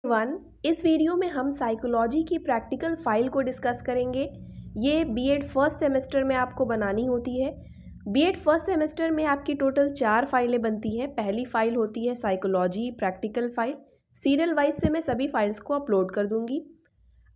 One इस video में हम साइकोलॉजी की प्रैक्टिकल फाइल को डिस्कस करेंगे। ये बीएड फर्स्ट सेमेस्टर में आपको बनानी होती है। बीएड फर्स्ट सेमेस्टर में आपकी टोटल 4 फाइलें बनती हैं। पहली फाइल होती है psychology practical file. Serial wise से मैं सभी फाइल्स को अपलोड कर दूंगी।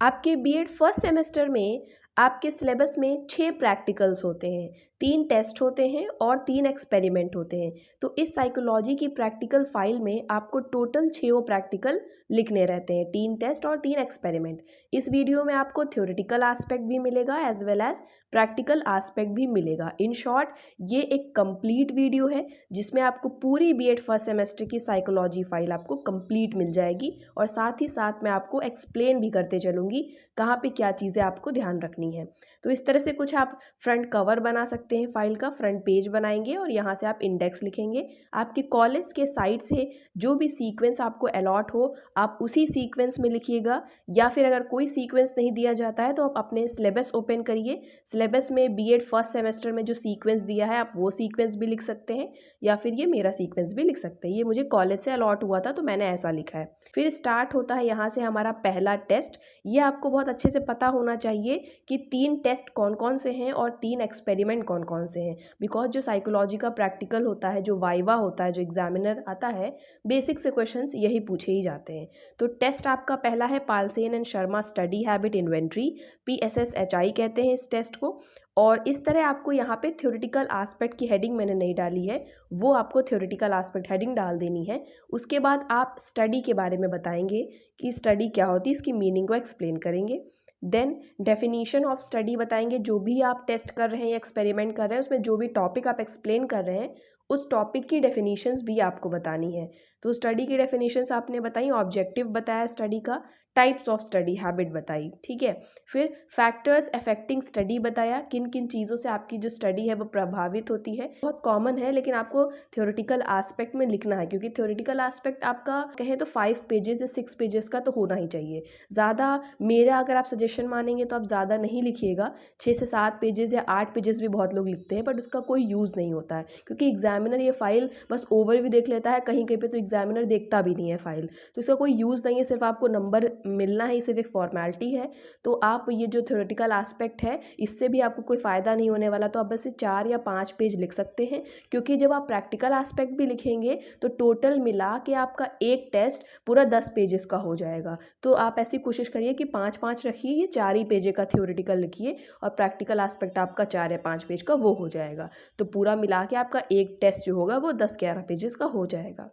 आपके बीएड फर्स्ट सेमेस्टर में आपके सिलेबस में 6 प्रैक्टिकल्स होते हैं, 3 टेस्ट होते हैं और 3 एक्सपेरिमेंट होते हैं। तो इस साइकोलॉजी की प्रैक्टिकल फाइल में आपको टोटल 6 प्रैक्टिकल लिखने रहते हैं, 3 टेस्ट और 3 एक्सपेरिमेंट। इस वीडियो में आपको थ्योरेटिकल एस्पेक्ट भी मिलेगा as well as practical aspect भी मिलेगा। इन शॉर्ट ये एक कंप्लीट वीडियो है जिसमें आपको पूरी बीएड फर्स्ट सेमेस्टर की साइकोलॉजी फाइल आपको कंप्लीट मिल जाएगी और साथ ही साथ मैं आपको एक्सप्लेन भी करते चलूँगी कहाँ पे क्या चीज़ें आपको ध्यान रखनी है। तो इस तरह से कुछ आप फ्रंट कवर बना सकते हैं, फाइल का फ्रंट पेज बनाएंगे और यहाँ से आप इंडेक्स लिखेंगे। आपके कॉलेज के साइट से जो भी सीक्वेंस आपको अलॉट हो आप उसी सीक्वेंस में लिखिएगा, या फिर अगर कोई सीक्वेंस नहीं दिया जाता है तो आप अपने सिलेबस ओपन करिए। सिलेबस में बीएड फर्स्ट सेमेस्टर में जो सीक्वेंस दिया है आप वो सीक्वेंस भी लिख सकते हैं, या फिर ये मेरा सीक्वेंस भी लिख सकते हैं। ये मुझे कॉलेज से अलॉट हुआ था तो मैंने ऐसा लिखा है। फिर स्टार्ट होता है यहाँ से हमारा पहला टेस्ट। ये आपको बहुत अच्छे से पता होना चाहिए कि 3 टेस्ट कौन कौन से हैं और 3 एक्सपेरिमेंट कौन कौन से हैं, बिकॉज जो साइकोलॉजी का प्रैक्टिकल होता है, जो वाइवा होता है, जो एग्जामिनर आता है, बेसिक से क्वेश्चंस यही पूछे ही जाते हैं। तो टेस्ट आपका पहला है Palsane and Sharma study habit inventory, PSSHI कहते हैं इस टेस्ट को। और इस तरह आपको यहाँ पे थ्योरेटिकल एस्पेक्ट की हेडिंग मैंने नहीं डाली है, वो आपको थ्योरेटिकल एस्पेक्ट हेडिंग डाल देनी है। उसके बाद आप स्टडी के बारे में बताएंगे कि स्टडी क्या होती है, इसकी मीनिंग को एक्सप्लेन करेंगे। देन डेफिनीशन ऑफ स्टडी बताएंगे। जो भी आप टेस्ट कर रहे हैं या एक्सपेरिमेंट कर रहे हैं उसमें जो भी टॉपिक आप एक्सप्लेन कर रहे हैं उस टॉपिक की डेफिनीशंस भी आपको बतानी है। तो स्टडी की डेफिनीशंस आपने बताई, ऑब्जेक्टिव बताया स्टडी का, टाइप्स ऑफ स्टडी हैबिट बताई, ठीक है। फिर फैक्टर्स अफेक्टिंग स्टडी बताया, किन किन चीज़ों से आपकी जो स्टडी है वो प्रभावित होती है। बहुत कॉमन है लेकिन आपको थ्योरेटिकल एस्पेक्ट में लिखना है, क्योंकि थ्योरेटिकल एस्पेक्ट आपका कहें तो 5 पेजेस या 6 पेजेस का तो होना ही चाहिए। ज़्यादा मेरा अगर आप सजेशन मानेंगे तो आप ज़्यादा नहीं लिखिएगा। 6 से 7 पेजेस या 8 पेजेस भी बहुत लोग लिखते हैं, बट उसका कोई यूज़ नहीं होता है, क्योंकि एग्जामिनर ये फाइल बस ओवरव्यू देख लेता है, कहीं कहीं पे तो एग्जामिनर देखता भी नहीं है फाइल, तो इसका कोई यूज़ नहीं है। सिर्फ आपको नंबर मिलना है, सिर्फ एक फॉर्मेलिटी है। तो आप ये जो थ्योरेटिकल एस्पेक्ट है इससे भी आपको कोई फ़ायदा नहीं होने वाला, तो आप बस 4 या 5 पेज लिख सकते हैं, क्योंकि जब आप प्रैक्टिकल एस्पेक्ट भी लिखेंगे तो टोटल मिला के आपका एक टेस्ट पूरा 10 पेजेस का हो जाएगा। तो आप ऐसी कोशिश करिए कि 5-5 रखिए, ये 4 ही पेज का थ्योरेटिकल लिखिए और प्रैक्टिकल एस्पेक्ट आपका 4 या 5 पेज का वो हो जाएगा। तो पूरा मिला के आपका एक टेस्ट जो होगा वो 10-11 पेजेस का हो जाएगा,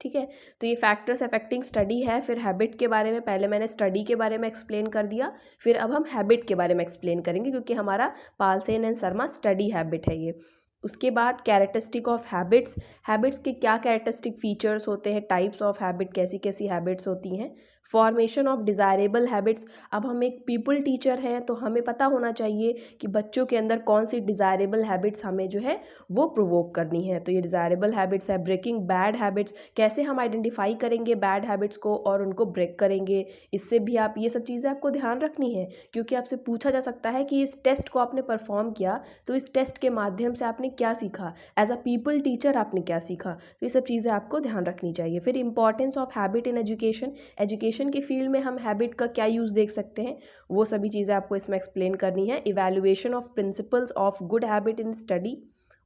ठीक है। तो ये फैक्टर्स अफेक्टिंग स्टडी है। फिर हैबिट के बारे में, पहले मैंने स्टडी के बारे में एक्सप्लेन कर दिया, फिर अब हम हैबिट के बारे में एक्सप्लेन करेंगे, क्योंकि हमारा पालसेन एंड शर्मा स्टडी हैबिट है ये। उसके बाद कैरेक्टरिस्टिक ऑफ हैबिट्स, हैबिट्स के क्या कैरेक्टरिस्टिक फीचर्स होते हैं, टाइप्स ऑफ हैबिट कैसी कैसी हैबिट्स होती हैं। फॉर्मेशन ऑफ डिज़ायरेबल हैबिट्स, अब हम एक पीपल टीचर हैं तो हमें पता होना चाहिए कि बच्चों के अंदर कौन सी डिज़ायरेबल हैबिट्स हमें जो है वो प्रोवोक करनी है। तो ये डिज़ायरेबल हैबिट्स है। ब्रेकिंग बैड हैबिट्स, कैसे हम आइडेंटिफाई करेंगे बैड हैबिट्स को और उनको ब्रेक करेंगे, इससे भी आप ये सब चीज़ें आपको ध्यान रखनी है, क्योंकि आपसे पूछा जा सकता है कि इस टेस्ट को आपने परफॉर्म किया तो इस टेस्ट के माध्यम से आपने क्या सीखा, एज अ पीपल टीचर आपने क्या सीखा। तो ये सब चीज़ें आपको ध्यान रखनी चाहिए। फिर importance of habit in education, education की फील्ड में हम हैबिट का क्या यूज़ देख सकते हैं, वो सभी चीज़ें आपको इसमें एक्सप्लेन करनी है। Evaluation of principles of good habit in study,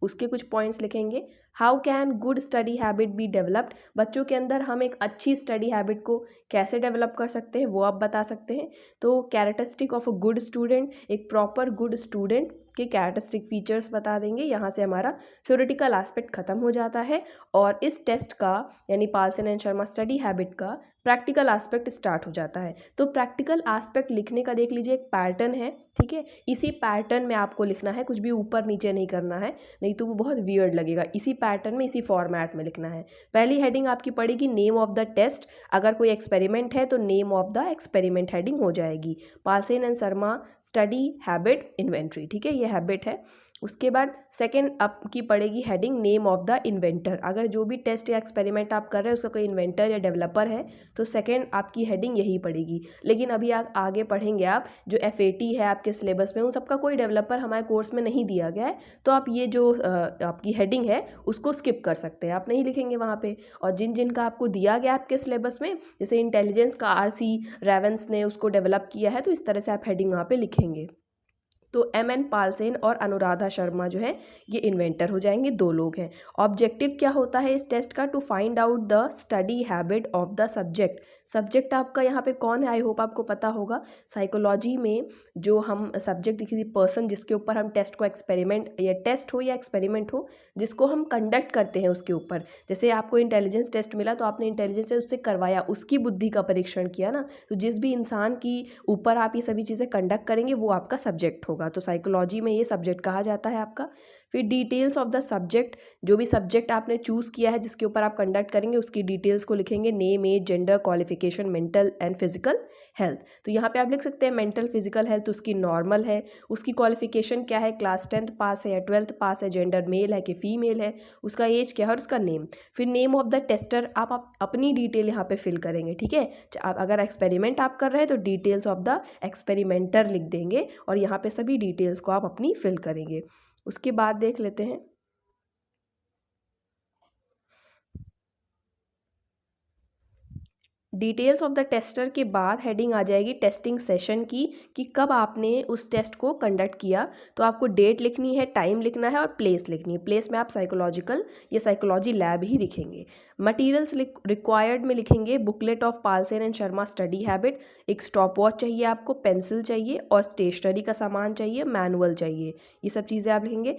उसके कुछ पॉइंट्स लिखेंगे। How can good study habit be developed, बच्चों के अंदर हम एक अच्छी स्टडी हैबिट को कैसे डेवलप कर सकते हैं वो आप बता सकते हैं। तो characteristic of a good student, एक प्रॉपर गुड स्टूडेंट के कैरेक्टरिस्टिक फीचर्स बता देंगे। यहाँ से हमारा थ्योरेटिकल एस्पेक्ट खत्म हो जाता है और इस टेस्ट का यानी पालसेन एंड शर्मा स्टडी हैबिट का प्रैक्टिकल एस्पेक्ट स्टार्ट हो जाता है। तो प्रैक्टिकल एस्पेक्ट लिखने का देख लीजिए एक पैटर्न है, ठीक है। इसी पैटर्न में आपको लिखना है, कुछ भी ऊपर नीचे नहीं करना है, नहीं तो वो बहुत वियर्ड लगेगा। इसी पैटर्न में, इसी फॉर्मेट में लिखना है। पहली हेडिंग आपकी पड़ेगी नेम ऑफ द टेस्ट, अगर कोई एक्सपेरिमेंट है तो name of the experiment heading हो जाएगी, Palsane and Sharma study habit inventory, ठीक है। ये हैबिट है। उसके बाद सेकंड आपकी पड़ेगी heading name of the inventor. अगर जो भी टेस्ट या एक्सपेरिमेंट आप कर रहे हैं उसका कोई इन्वेंटर या डेवलपर है तो सेकंड आपकी हेडिंग यही पड़ेगी। लेकिन अभी आगे पढ़ेंगे आप जो FAT है आपके सिलेबस में, उन सबका कोई डेवलपर हमारे कोर्स में नहीं दिया गया है, तो आप ये जो आपकी हेडिंग है उसको स्किप कर सकते हैं, आप नहीं लिखेंगे वहाँ पे। और जिन जिन का आपको दिया गया आपके सिलेबस में, जैसे इंटेलिजेंस का RC रेवेंस ने उसको डेवलप किया है, तो इस तरह से आप हेडिंग वहाँ पे लिखेंगे। तो MN पालसेन और अनुराधा शर्मा जो है ये इन्वेंटर हो जाएंगे, 2 लोग हैं। ऑब्जेक्टिव क्या होता है इस टेस्ट का? To find out the study habit of the subject. Subject आपका यहाँ पे कौन है? आई होप आपको पता होगा। साइकोलॉजी में जो हम सब्जेक्ट, किसी पर्सन जिसके ऊपर हम टेस्ट को एक्सपेरिमेंट या टेस्ट हो या एक्सपेरिमेंट हो जिसको हम कंडक्ट करते हैं उसके ऊपर, जैसे आपको इंटेलिजेंस टेस्ट मिला तो आपने इंटेलिजेंस टेस्ट उससे करवाया, उसकी बुद्धि का परीक्षण किया ना, तो जिस भी इंसान की ऊपर आप ये सभी चीज़ें कंडक्ट करेंगे वो आपका सब्जेक्ट होगा। तो साइकोलॉजी में ये सब्जेक्ट कहा जाता है आपका। फिर डिटेल्स ऑफ द सब्जेक्ट, जो भी सब्जेक्ट आपने चूज़ किया है जिसके ऊपर आप कंडक्ट करेंगे उसकी डिटेल्स को लिखेंगे, name, age, gender, qualification, mental and physical health. तो यहाँ पे आप लिख सकते हैं मेंटल फिजिकल हेल्थ उसकी नॉर्मल है, उसकी क्वालिफिकेशन क्या है, क्लास 10th पास है या 12th पास है, जेंडर मेल है कि फीमेल है, उसका एज क्या है और उसका नेम। फिर नेम ऑफ द टेस्टर, आप अपनी डिटेल यहाँ पे फिल करेंगे, ठीक है। आप अगर एक्सपेरिमेंट आप कर रहे हैं तो डिटेल्स ऑफ द एक्सपेरिमेंटर लिख देंगे और यहाँ पे सभी डिटेल्स को आप अपनी फिल करेंगे। उसके बाद देख लेते हैं डिटेल्स ऑफ द टेस्टर के बाद हेडिंग आ जाएगी टेस्टिंग सेशन की, कि कब आपने उस टेस्ट को कंडक्ट किया। तो आपको डेट लिखनी है, टाइम लिखना है और प्लेस लिखनी है। प्लेस में आप साइकोलॉजिकल या साइकोलॉजी लैब ही लिखेंगे। मटेरियल्स रिक्वायर्ड में लिखेंगे booklet of Palsane and Sharma study habit, एक स्टॉप वॉच चाहिए आपको, पेंसिल चाहिए और स्टेशनरी का सामान चाहिए, मैनुअल चाहिए, ये सब चीज़ें आप लिखेंगे।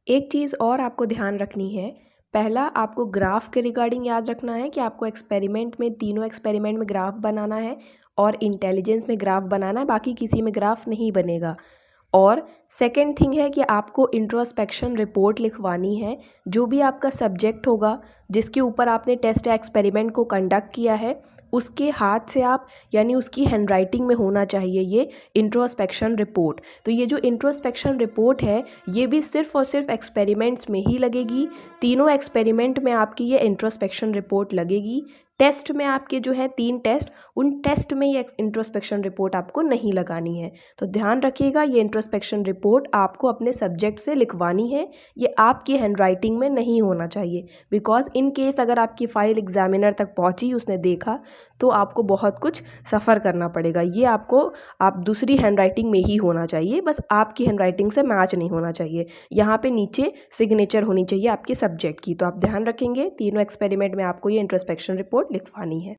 एक चीज़ और आपको ध्यान रखनी है, पहला आपको ग्राफ के रिगार्डिंग याद रखना है कि आपको एक्सपेरिमेंट में, तीनों एक्सपेरिमेंट में ग्राफ बनाना है और इंटेलिजेंस में ग्राफ बनाना है, बाकी किसी में ग्राफ नहीं बनेगा। और सेकंड थिंग है कि आपको इंट्रोस्पेक्शन रिपोर्ट लिखवानी है। जो भी आपका सब्जेक्ट होगा जिसके ऊपर आपने टेस्ट या एक्सपेरिमेंट को कंडक्ट किया है, उसके हाथ से आप, यानी उसकी हैंडराइटिंग में होना चाहिए ये इंट्रोस्पेक्शन रिपोर्ट। तो ये जो इंट्रोस्पेक्शन रिपोर्ट है ये भी सिर्फ़ और सिर्फ एक्सपेरिमेंट्स में ही लगेगी। तीनों एक्सपेरिमेंट में आपकी ये इंट्रोस्पेक्शन रिपोर्ट लगेगी। टेस्ट में आपके जो है 3 टेस्ट, उन टेस्ट में ये इंट्रोस्पेक्शन रिपोर्ट आपको नहीं लगानी है। तो ध्यान रखिएगा, ये इंट्रोस्पेक्शन रिपोर्ट आपको अपने सब्जेक्ट से लिखवानी है। ये आपकी हैंडराइटिंग में नहीं होना चाहिए, बिकॉज इन केस अगर आपकी फ़ाइल एग्जामिनर तक पहुंची, उसने देखा, तो आपको बहुत कुछ सफ़र करना पड़ेगा। ये आपको, आप दूसरी हैंडराइटिंग में ही होना चाहिए, बस आपकी हैंडराइटिंग से मैच नहीं होना चाहिए। यहाँ पे नीचे सिग्नेचर होनी चाहिए आपके सब्जेक्ट की। तो आप ध्यान रखेंगे, तीनों एक्सपेरिमेंट में आपको ये इंट्रोस्पेक्शन रिपोर्ट लिखवानी है।